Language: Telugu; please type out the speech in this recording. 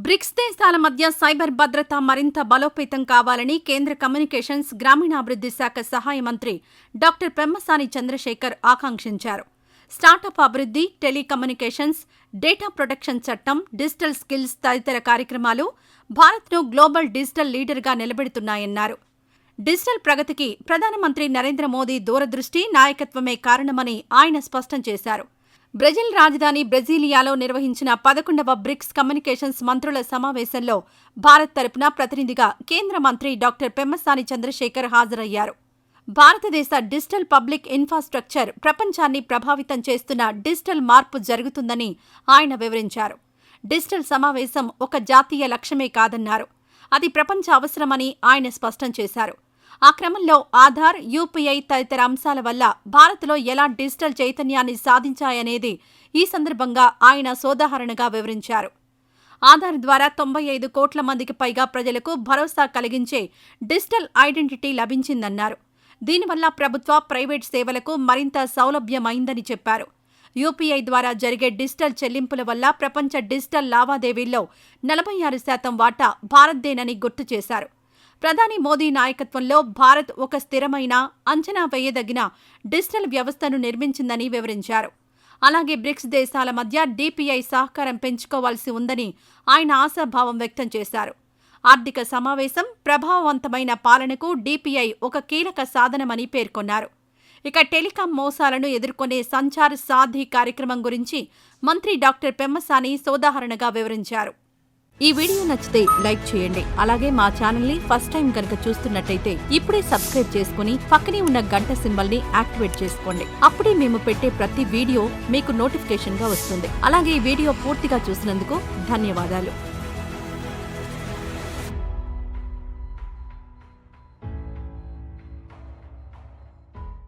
బ్రిక్స్ దేశాల మధ్య సైబర్ భద్రత మరింత బలోపేతం కావాలని కేంద్ర కమ్యూనికేషన్స్, గ్రామీణాభివృద్ధి శాఖ సహాయ మంత్రి డాక్టర్ పెమ్మసాని చంద్రశేఖర్ ఆకాంక్షించారు. స్టార్టప్ అభివృద్ధి, టెలికమ్యూనికేషన్స్, డేటా ప్రొటెక్షన్ చట్టం, డిజిటల్ స్కిల్స్ తదితర కార్యక్రమాలు భారత్ను గ్లోబల్ డిజిటల్ లీడర్గా నిలబెడుతున్నాయన్నారు. డిజిటల్ ప్రగతికి ప్రధానమంత్రి నరేంద్ర మోదీ దూరదృష్టి, నాయకత్వమే కారణమని ఆయన స్పష్టం చేశారు. బ్రెజిల్ రాజధాని బ్రెజీలియాలో నిర్వహించిన 11వ బ్రిక్స్ కమ్యూనికేషన్స్ మంత్రుల సమావేశంలో భారత్ తరపున ప్రతినిధిగా కేంద్ర మంత్రి డాక్టర్ పెమ్మసాని చంద్రశేఖర్ హాజరయ్యారు. భారతదేశ డిజిటల్ పబ్లిక్ ఇన్ఫ్రాస్ట్రక్చర్ ప్రపంచాన్ని ప్రభావితం చేస్తున్న డిజిటల్ మార్పు జరుగుతుందని ఆయన వివరించారు. డిజిటల్ సమావేశం ఒక జాతీయ లక్ష్యమే కాదన్నారు. అది ప్రపంచ అవసరమని ఆయన స్పష్టం చేశారు. ఆ క్రమంలో ఆధార్, యూపీఐ తదితర అంశాల వల్ల భారత్లో ఎలా డిజిటల్ చైతన్యాన్ని సాధించాయనేది ఈ సందర్భంగా ఆయన సోదాహరణగా వివరించారు. ఆధార్ ద్వారా 95 కోట్ల మందికి పైగా ప్రజలకు భరోసా కలిగించే డిజిటల్ ఐడెంటిటీ లభించిందన్నారు. దీనివల్ల ప్రభుత్వ, ప్రైవేట్ సేవలకు మరింత సౌలభ్యమైందని చెప్పారు. యూపీఐ ద్వారా జరిగే డిజిటల్ చెల్లింపుల వల్ల ప్రపంచ డిజిటల్ లావాదేవీల్లో 46% వాటా భారత్దేనని గుర్తు చేశారు. ప్రధాని మోదీ నాయకత్వంలో భారత్ ఒక స్థిరమైన, అంచనా వేయదగిన డిజిటల్ వ్యవస్థను నిర్మించిందని వివరించారు. అలాగే బ్రిక్స్ దేశాల మధ్య డీపీఐ సహకారం పెంచుకోవాల్సి ఉందని ఆయన ఆశాభావం వ్యక్తం చేశారు. ఆర్థిక సమావేశం, ప్రభావవంతమైన పాలనకు డీపీఐ ఒక కీలక సాధనమని పేర్కొన్నారు. ఇక టెలికాం మోసాలను ఎదుర్కొనే సంచార్ సాథీ కార్యక్రమం గురించి మంత్రి డాక్టర్ పెమ్మసాని సోదాహరణగా వివరించారు. ఈ వీడియో నచ్చితే లైక్ చేయండి. అలాగే మా ఛానల్ ని ఫస్ట్ టైం కనుక చూస్తున్నట్టయితే ఇప్పుడే సబ్స్క్రైబ్ చేసుకుని పక్కనే ఉన్న గంట సింబల్ ని యాక్టివేట్ చేసుకోండి. అప్పుడే మేము పెట్టే ప్రతి వీడియో మీకు నోటిఫికేషన్ గా వస్తుంది. అలాగే ఈ వీడియో పూర్తిగా చూసినందుకు ధన్యవాదాలు.